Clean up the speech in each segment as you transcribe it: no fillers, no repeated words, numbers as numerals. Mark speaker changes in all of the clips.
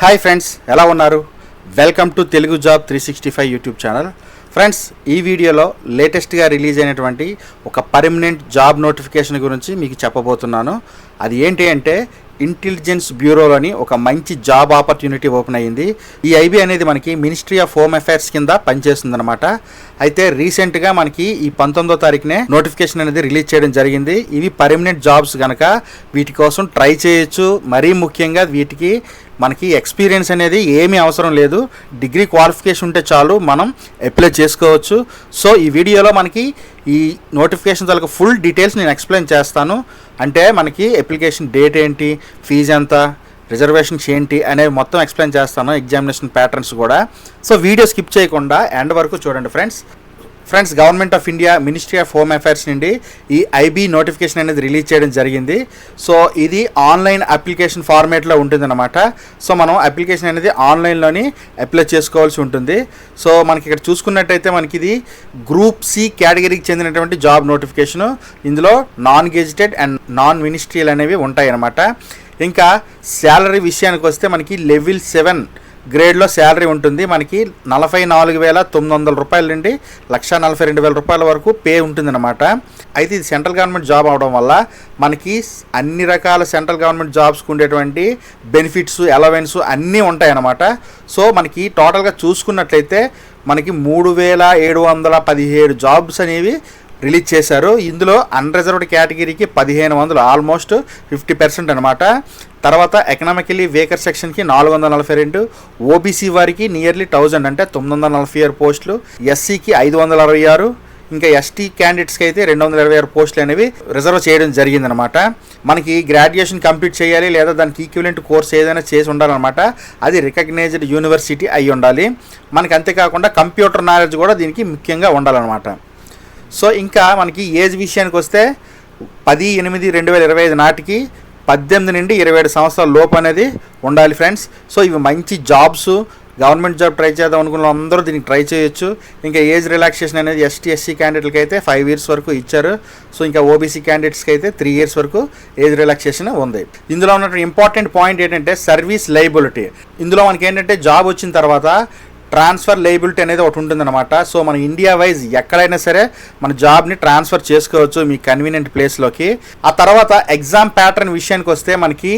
Speaker 1: Hi friends, ఎలా ఉన్నారు? Welcome to Telugu job 365 YouTube channel. Friends, ఈ వీడియోలో లేటెస్ట్గా రిలీజ్ అయినటువంటి ఒక పర్మనెంట్ జాబ్ నోటిఫికేషన్ గురించి మీకు చెప్పబోతున్నాను. అది ఏంటి అంటే ఇంటెలిజెన్స్ బ్యూరోలోని ఒక మంచి జాబ్ ఆపర్చునిటీ ఓపెన్ అయ్యింది. ఈ ఐబీ అనేది మనకి మినిస్ట్రీ ఆఫ్ హోమ్ అఫైర్స్ కింద పనిచేస్తుందన్నమాట. అయితే రీసెంట్గా మనకి ఈ 19వ తారీఖునే నోటిఫికేషన్ అనేది రిలీజ్ చేయడం జరిగింది. ఇవి పర్మనెంట్ జాబ్స్ కనుక వీటి కోసం ట్రై చేయొచ్చు. మరీ ముఖ్యంగా వీటికి మనకి ఎక్స్పీరియన్స్ అనేది ఏమీ అవసరం లేదు, డిగ్రీ క్వాలిఫికేషన్ ఉంటే చాలు, మనం అప్లై చేసుకోవచ్చు. సో ఈ వీడియోలో మనకి ఈ నోటిఫికేషన్ తాలూకు ఫుల్ డీటెయిల్స్ నేను ఎక్స్ప్లెయిన్ చేస్తాను. అంటే మనకి అప్లికేషన్ డేట్ ఏంటి, ఫీజు ఎంత, రిజర్వేషన్స్ ఏంటి అనేవి మొత్తం ఎక్స్ప్లెయిన్ చేస్తాను, ఎగ్జామినేషన్ ప్యాటర్న్స్ కూడా. సో వీడియో స్కిప్ చేయకుండా ఎండ్ వరకు చూడండి friends. Government of India ministry of home affairs నుండి ఈ ఐబీ నోటిఫికేషన్ అనేది రిలీజ్ చేయడం జరిగింది. సో ఇది ఆన్లైన్ అప్లికేషన్ ఫార్మేట్లో ఉంటుందన్నమాట. సో మనం అప్లికేషన్ అనేది ఆన్లైన్లోని అప్లై చేసుకోవాల్సి ఉంటుంది. సో మనకి ఇక్కడ చూసుకున్నట్టయితే మనకి ఇది గ్రూప్ సి కేటగిరీకి చెందినటువంటి జాబ్ నోటిఫికేషను. ఇందులో non gazetted and non ministerial అనేవి ఉంటాయి అన్నమాట. ఇంకా శాలరీ విషయానికి వస్తే మనకి లెవెల్ 7 గ్రేడ్లో శాలరీ ఉంటుంది. మనకి 44,900 రూపాయల నుండి 1,42,000 రూపాయల వరకు పే ఉంటుందన్నమాట. అయితే ఇది సెంట్రల్ గవర్నమెంట్ జాబ్ అవడం వల్ల మనకి అన్ని రకాల సెంట్రల్ గవర్నమెంట్ జాబ్స్కి ఉండేటువంటి బెనిఫిట్స్, అలవెన్స్ అన్నీ ఉంటాయన్నమాట. సో మనకి టోటల్గా చూసుకున్నట్లయితే మనకి 3,717 జాబ్స్ అనేవి రిలీజ్ చేశారు. ఇందులో అన్రిజర్వ్డ్ కేటగిరీకి 1,500, ఆల్మోస్ట్ 50% అనమాట. తర్వాత ఎకనామికలీ వీకర్ సెక్షన్కి 442, ఓబీసీ వారికి నియర్లీ 1000 అంటే 946 పోస్టులు, ఎస్సీకి 566, ఇంకా ఎస్టీ క్యాండిడేట్స్కి అయితే 226 పోస్టులు అనేవి రిజర్వ్ చేయడం జరిగిందనమాట. మనకి గ్రాడ్యుయేషన్ కంప్లీట్ చేయాలి లేదా దానికి ఈక్వివలెంట్ కోర్స్ ఏదైనా చేసి ఉండాలన్నమాట. అది రికగ్నైజ్డ్ యూనివర్సిటీ అయి ఉండాలి. మనకి అంతేకాకుండా కంప్యూటర్ నాలెడ్జ్ కూడా దీనికి ముఖ్యంగా ఉండాలన్నమాట. సో ఇంకా మనకి ఏజ్ విషయానికి వస్తే 10/8/2025 నాటికి 18 నుండి 27 సంవత్సరాల లోపు అనేది ఉండాలి ఫ్రెండ్స్. సో ఇవి మంచి జాబ్స్, గవర్నమెంట్ జాబ్ ట్రై చేద్దాం అనుకున్న అందరూ దీనికి ట్రై చేయొచ్చు. ఇంకా ఏజ్ రిలాక్సేషన్ అనేది ఎస్సీ క్యాండిడేట్లకి అయితే 5 years వరకు ఇచ్చారు. సో ఇంకా ఓబీసీ క్యాండిడేట్స్కి అయితే 3 years వరకు ఏజ్ రిలాక్సేషన్ ఉంది. ఇందులో ఉన్నటువంటి ఇంపార్టెంట్ పాయింట్ ఏంటంటే సర్వీస్ లయబిలిటీ. ఇందులో మనకి ఏంటంటే జాబ్ వచ్చిన తర్వాత ట్రాన్స్ఫర్ లయబిలిటీ అనేది ఒకటి ఉంటుందన్నమాట. సో మన ఇండియా వైజ్ ఎక్కడైనా సరే మన జాబ్ని ట్రాన్స్ఫర్ చేసుకోవచ్చు మీ కన్వీనియంట్ ప్లేస్లోకి. ఆ తర్వాత ఎగ్జామ్ ప్యాటర్న్ విషయానికి వస్తే మనకి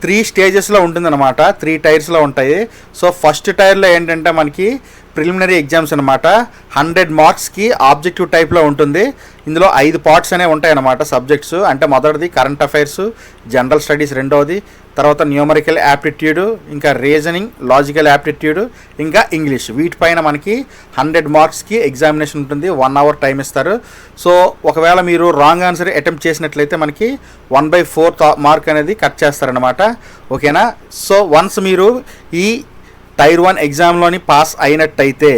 Speaker 1: 3 స్టేజెస్లో ఉంటుందన్నమాట, 3 టైర్స్లో ఉంటాయి. సో ఫస్ట్ టైర్లో ఏంటంటే మనకి ప్రిలిమినరీ ఎగ్జామ్స్ అనమాట. 100 మార్క్స్కి ఆబ్జెక్టివ్ టైప్లో ఉంటుంది. ఇందులో 5 పార్ట్స్ అనేవి ఉంటాయన్నమాట సబ్జెక్ట్స్. అంటే మొదటిది కరెంట్ అఫైర్స్, జనరల్ స్టడీస్ రెండవది, తర్వాత న్యూమరికల్ యాప్టిట్యూడ్, ఇంకా రీజనింగ్, లాజికల్ యాప్టిట్యూడ్, ఇంకా ఇంగ్లీష్. వీటిపైన మనకి 100 మార్క్స్కి ఎగ్జామినేషన్ ఉంటుంది. 1 hour టైం ఇస్తారు. సో ఒకవేళ మీరు రాంగ్ ఆన్సర్ అటెంప్ట్ చేసినట్లయితే మనకి 1/4 మార్క్ అనేది కట్ చేస్తారనమాట. ఓకేనా? సో వన్స్ మీరు ఈ టైర్ 1 ఎగ్జామ్లోని పాస్ అయినట్టయితే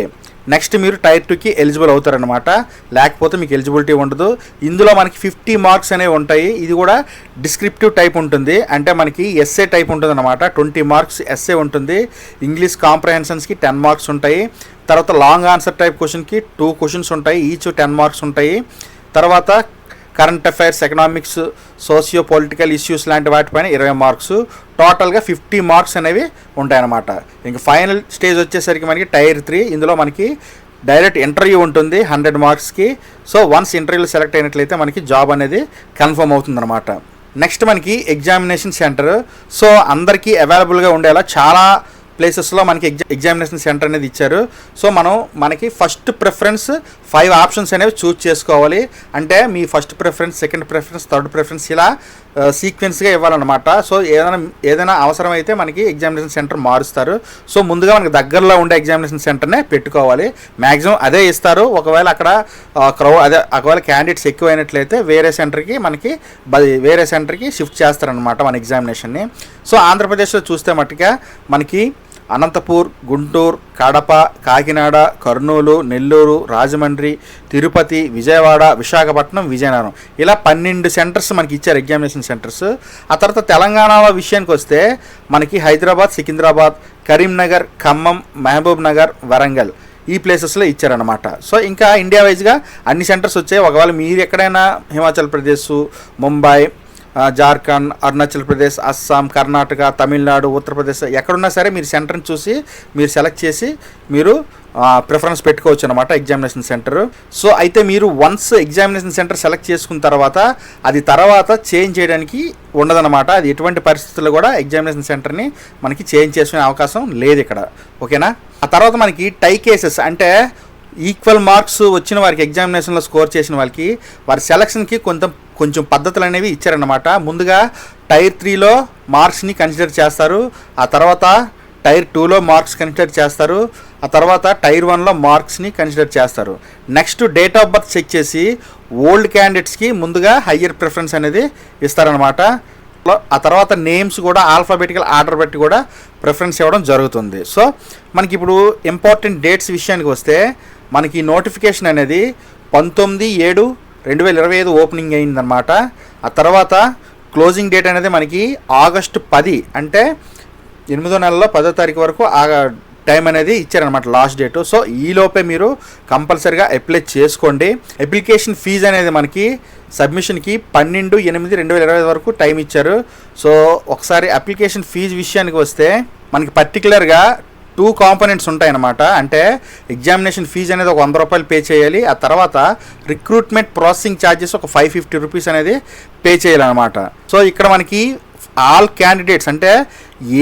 Speaker 1: నెక్స్ట్ మీరు టైర్ 2కి ఎలిజిబుల్ అవుతారనమాట. లేకపోతే మీకు ఎలిజిబిలిటీ ఉండదు. ఇందులో మనకి 50 మార్క్స్ అనేవి ఉంటాయి. ఇది కూడా డిస్క్రిప్టివ్ టైప్ ఉంటుంది. అంటే మనకి ఎస్ఏ టైప్ ఉంటుంది అనమాట. 20 మార్క్స్ ఎస్ఏ ఉంటుంది. ఇంగ్లీష్ కాంప్రహెన్షన్స్కి 10 మార్క్స్ ఉంటాయి. తర్వాత లాంగ్ ఆన్సర్ టైప్ క్వశ్చన్కి 2 క్వశ్చన్స్ ఉంటాయి, ఈచ్ 10 మార్క్స్ ఉంటాయి. తర్వాత current affairs, economics, socio political issues లాంటి వాటిపైన 20 మార్క్స్, టోటల్గా 50 మార్క్స్ అనేవి ఉంటాయన్నమాట. ఇంకా ఫైనల్ స్టేజ్ వచ్చేసరికి మనకి టైర్ 3. ఇందులో మనకి డైరెక్ట్ ఇంటర్వ్యూ ఉంటుంది 100 మార్క్స్కి. సో వన్స్ ఇంటర్వ్యూలో సెలెక్ట్ అయినట్లయితే మనకి జాబ్ అనేది కన్ఫర్మ్ అవుతుందన్నమాట. నెక్స్ట్ మనకి ఎగ్జామినేషన్ సెంటర్. సో అందరికీ అవైలబుల్గా ఉండేలా చాలా ప్లేసెస్లో మనకి ఎగ్జామినేషన్ సెంటర్ అనేది ఇచ్చారు. సో మనకి ఫస్ట్ ప్రిఫరెన్స్ 5 ఆప్షన్స్ అనేవి చూస్ చేసుకోవాలి. అంటే మీ first preference, second preference, third preference ఇలా సీక్వెన్స్గా ఇవ్వాలన్నమాట. సో ఏదైనా అవసరమైతే మనకి ఎగ్జామినేషన్ సెంటర్ మారుస్తారు. సో ముందుగా మనకి దగ్గరలో ఉండే ఎగ్జామినేషన్ సెంటర్నే పెట్టుకోవాలి. మ్యాక్సిమం అదే ఇస్తారు. ఒకవేళ అక్కడ ఒకవేళ క్యాండిడేట్స్ ఎక్కువ అయినట్లయితే వేరే సెంటర్కి షిఫ్ట్ చేస్తారనమాట మన ఎగ్జామినేషన్ని. సో ఆంధ్రప్రదేశ్లో చూస్తే మట్టుగా మనకి అనంతపూర్, గుంటూరు, కడప, కాకినాడ, కర్నూలు, నెల్లూరు, రాజమండ్రి, తిరుపతి, విజయవాడ, విశాఖపట్నం, విజయనగరం ఇలా 12 సెంటర్స్ మనకి ఇచ్చారు, ఎగ్జామినేషన్ సెంటర్స్. ఆ తర్వాత తెలంగాణలో విషయానికి వస్తే మనకి హైదరాబాద్, సికింద్రాబాద్, కరీంనగర్, ఖమ్మం, మహబూబ్ నగర్, వరంగల్ ఈ ప్లేసెస్లో ఇచ్చారనమాట. సో ఇంకా ఇండియా వైజ్గా అన్ని సెంటర్స్ వచ్చాయి. ఒకవేళ మీరు ఎక్కడైనా హిమాచల్ ప్రదేశ్, ముంబై, జార్ఖండ్, అరుణాచల్ ప్రదేశ్, అస్సాం, కర్ణాటక, తమిళనాడు, ఉత్తరప్రదేశ్ ఎక్కడున్నా సరే మీరు సెంటర్ని చూసి మీరు సెలెక్ట్ చేసి మీరు ప్రిఫరెన్స్ పెట్టుకోవచ్చు అనమాట ఎగ్జామినేషన్ సెంటర్. సో అయితే మీరు వన్స్ ఎగ్జామినేషన్ సెంటర్ సెలెక్ట్ చేసుకున్న తర్వాత అది తర్వాత చేంజ్ చేయడానికి ఉండదన్నమాట. అది ఎటువంటి పరిస్థితుల్లో కూడా ఎగ్జామినేషన్ సెంటర్ని మనకి చేంజ్ చేసుకునే అవకాశం లేదు ఇక్కడ. ఓకేనా. ఆ తర్వాత మనకి టై కేసెస్ అంటే ఈక్వల్ మార్క్స్ వచ్చిన వారికి ఎగ్జామినేషన్లో స్కోర్ చేసిన వాళ్ళకి వారి సెలక్షన్కి కొంచెం పద్ధతులు అనేవి ఇచ్చారన్నమాట. ముందుగా టైర్ 3లో మార్క్స్ని కన్సిడర్ చేస్తారు, ఆ తర్వాత టైర్ 2లో మార్క్స్ కన్సిడర్ చేస్తారు, ఆ తర్వాత టైర్ 1లో మార్క్స్ని కన్సిడర్ చేస్తారు. Next date of birth check చేసి ఓల్డ్ క్యాండిడేట్స్కి ముందుగా హయ్యర్ ప్రిఫరెన్స్ అనేది ఇస్తారనమాట. ఆ తర్వాత నేమ్స్ కూడా ఆల్ఫాబెటికల్ ఆర్డర్ బట్టి కూడా ప్రిఫరెన్స్ ఇవ్వడం జరుగుతుంది. సో మనకి ఇప్పుడు ఇంపార్టెంట్ డేట్స్ విషయానికి వస్తే మనకి నోటిఫికేషన్ అనేది 19/7/2025 ఓపెనింగ్ అయిందనమాట. ఆ తర్వాత క్లోజింగ్ డేట్ అనేది మనకి ఆగస్టు 10 అంటే 8వ నెలలో 10వ తారీఖు వరకు ఆ టైం అనేది ఇచ్చారనమాట లాస్ట్ డేటు. సో ఈలోపే మీరు కంపల్సరీగా అప్లై చేసుకోండి. అప్లికేషన్ ఫీజు అనేది మనకి సబ్మిషన్కి 12/8/2025 వరకు టైం ఇచ్చారు. సో ఒకసారి అప్లికేషన్ ఫీజు విషయానికి వస్తే మనకి పర్టికులర్గా 2 కాంపోనెంట్స్ ఉంటాయన్నమాట. అంటే ఎగ్జామినేషన్ ఫీజు అనేది ఒక 100 రూపాయలు పే చేయాలి, ఆ తర్వాత రిక్రూట్మెంట్ ప్రాసెసింగ్ ఛార్జెస్ ఒక 550 రూపీస్ అనేది పే చేయాలన్నమాట. సో ఇక్కడ మనకి ఆల్ క్యాండిడేట్స్ అంటే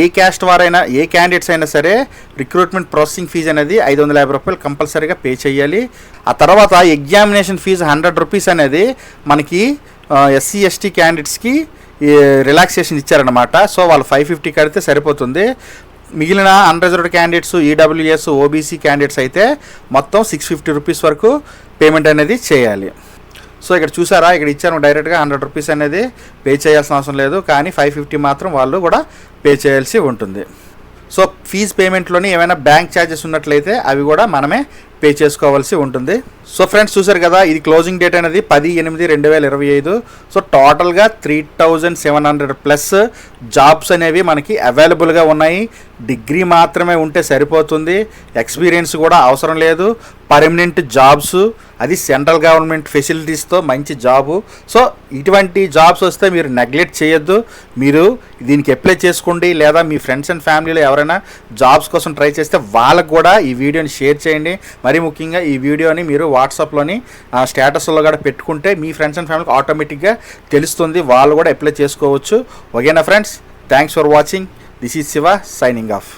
Speaker 1: ఏ క్యాస్ట్ వారైనా ఏ క్యాండిడేట్స్ అయినా సరే రిక్రూట్మెంట్ ప్రాసెసింగ్ ఫీజు అనేది 550 రూపాయలు కంపల్సరీగా పే చేయాలి. ఆ తర్వాత ఎగ్జామినేషన్ ఫీజు 100 రూపీస్ అనేది మనకి SC ST క్యాండిడేట్స్కి రిలాక్సేషన్ ఇచ్చారనమాట. సో వాళ్ళు 550 కడితే సరిపోతుంది. మిగిలిన unreserved candidates, EWS, OBC candidates అయితే మొత్తం 650 రూపీస్ వరకు పేమెంట్ అనేది చేయాలి. సో ఇక్కడ చూసారా, ఇక్కడ ఇచ్చారు డైరెక్ట్గా 100 రూపీస్ అనేది పే చేయాల్సిన అవసరం లేదు, కానీ 550 మాత్రం వాళ్ళు కూడా పే చేయాల్సి ఉంటుంది. సో ఫీజు పేమెంట్లోని ఏమైనా బ్యాంక్ ఛార్జెస్ ఉన్నట్లయితే అవి కూడా మనమే పే చేసుకోవాల్సి ఉంటుంది. సో ఫ్రెండ్స్ చూసారు కదా, ఇది క్లోజింగ్ డేట్ అనేది 10/8/2025. సో టోటల్గా 3700+ జాబ్స్ అనేవి మనకి అవైలబుల్గా ఉన్నాయి. డిగ్రీ మాత్రమే ఉంటే సరిపోతుంది, ఎక్స్పీరియన్స్ కూడా అవసరం లేదు. పర్మనెంట్ జాబ్స్, అది సెంట్రల్ గవర్నమెంట్ ఫెసిలిటీస్తో మంచి జాబు. సో ఇటువంటి జాబ్స్ వస్తే మీరు నెగ్లెక్ట్ చేయొద్దు, మీరు దీనికి అప్లై చేసుకోండి. లేదా మీ ఫ్రెండ్స్ అండ్ ఫ్యామిలీలో ఎవరైనా జాబ్స్ కోసం ట్రై చేస్తే వాళ్ళకు కూడా ఈ వీడియోని షేర్ చేయండి. మరీ ముఖ్యంగా ఈ వీడియోని మీరు వాట్సాప్లోని స్టేటస్లో కూడా పెట్టుకుంటే మీ ఫ్రెండ్స్ అండ్ ఫ్యామిలీకి ఆటోమేటిక్గా తెలుస్తుంది, వాళ్ళు కూడా అప్లై చేసుకోవచ్చు. ఓకేనా friends, thanks for watching. This is Shiva signing off.